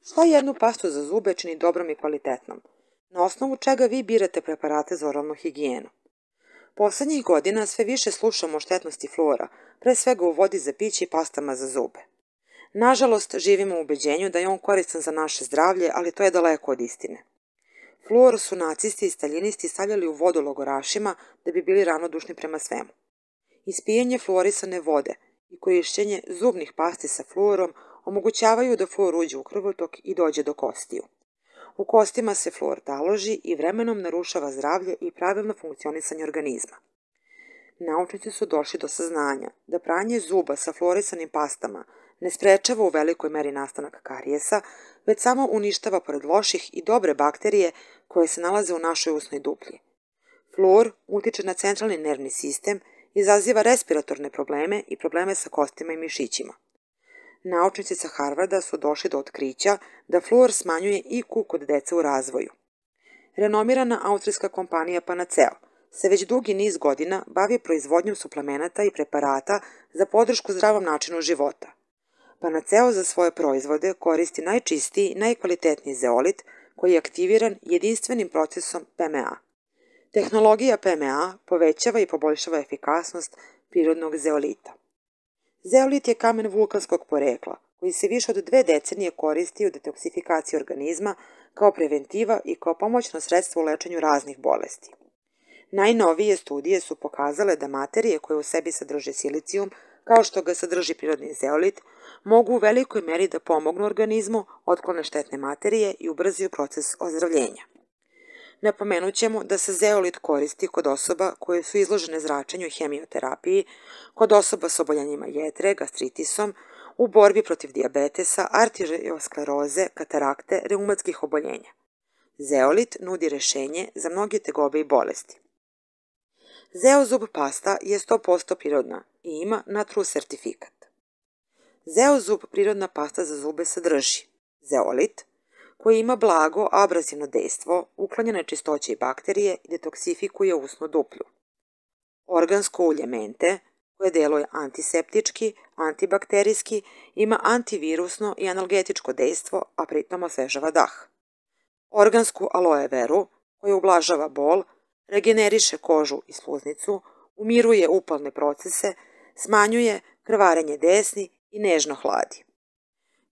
Šta jednu pastu za zube čini dobrom i kvalitetnom? Na osnovu čega vi birate preparate za oralnu higijenu? Poslednjih godina sve više slušamo o štetnosti fluora, pre svega u vodi za piće i pastama za zube. Nažalost, živimo u ubeđenju da je on koristan za naše zdravlje, ali to je daleko od istine. Fluor su nacisti i staljinisti stavljali u vodu logorašima da bi bili ravnodušni prema svemu. Ispijanje fluorisane vode i korišćenje zubnih pasti sa fluorom omogućavaju da fluor uđe u krvotok i dođe do kostiju. U kostima se fluor taloži i vremenom narušava zdravlje i pravilno funkcionisanje organizma. Naučnici su došli do saznanja da pranje zuba sa fluorisanim pastama ne sprečava u velikoj meri nastanak karijesa, već samo uništava pored loših i dobre bakterije koje se nalaze u našoj usnoj duplji. Fluor utiče na centralni nervni sistem, izaziva respiratorne probleme i probleme sa kostima i mišićima. Naučnici sa Harvarda su došli do otkrića da fluor smanjuje IQ kod dece u razvoju. Renomirana austrijska kompanija Panaceo se već dugi niz godina bavi proizvodnjom suplemenata i preparata za podršku zdravom načinu života. Panaceo za svoje proizvode koristi najčistiji i najkvalitetniji zeolit koji je aktiviran jedinstvenim procesom PMA. Tehnologija PMA povećava i poboljšava efikasnost prirodnog zeolita. Zeolit je kamen vulkanskog porekla, koji se više od 2 decenije koristi u detoksifikaciji organizma kao preventiva i kao pomoćno sredstvo u lečenju raznih bolesti. Najnovije studije su pokazale da materije koje u sebi sadrže silicijum, kao što ga sadrži prirodni zeolit, mogu u velikoj meri da pomognu organizmu, otklone štetne materije i ubrzaju proces ozdravljenja. Napomenut ćemo da se zeolit koristi kod osoba koje su izložene zračenju i hemioterapiji, kod osoba s oboljenjima jetre, gastritisom, u borbi protiv dijabetesa, arterioskleroze, katarakte, reumatskih oboljenja. Zeolit nudi rešenje za mnoge tegobe i bolesti. Zeozub pasta je 100% prirodna i ima Natru sertifikat. Zeozub prirodna pasta za zube sadrži zeolit, koji ima blago abrazivno dejstvo, uklanja nečistoće i bakterije i detoksifikuje usnu duplju. Organsko ulje mente, koje deluje antiseptički, antibakterijski, ima antivirusno i analgetičko dejstvo, a pritom osvežava dah. Organsku aloe veru, koja ublažava bol, regeneriše kožu i sluznicu, umiruje upalne procese, smanjuje krvarenje desni i nežno hladi.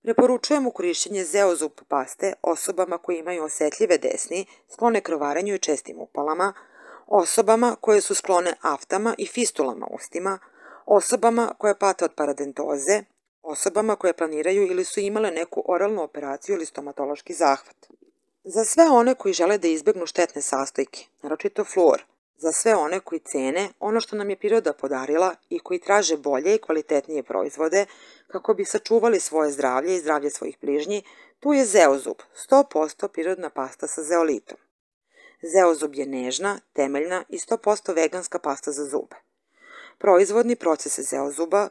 Preporučujemo korišćenje zeozub paste osobama koji imaju osetljive desni, sklone krvarenju i čestim upalama, osobama koje su sklone aftama i fistulama ustima, osobama koje pate od paradentoze, osobama koje planiraju ili su imale neku oralnu operaciju ili stomatološki zahvat. Za sve one koji žele da izbegnu štetne sastojke, naročito fluor, za sve one koji cene ono što nam je priroda podarila i koji traže bolje i kvalitetnije proizvode kako bi sačuvali svoje zdravlje i zdravlje svojih bližnji, tu je zeozub, 100% prirodna pasta sa zeolitom. Zeozub je nežna, temeljna i 100% veganska pasta za zube. Proizvodni proces zeozuba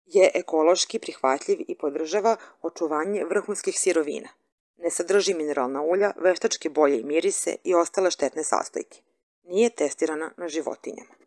je ekološki prihvatljiv i podržava očuvanje vrhunskih sirovina. Ne sadrži mineralna ulja, veštačke boje i mirise i ostale štetne sastojke. Nije testirana na životinjama.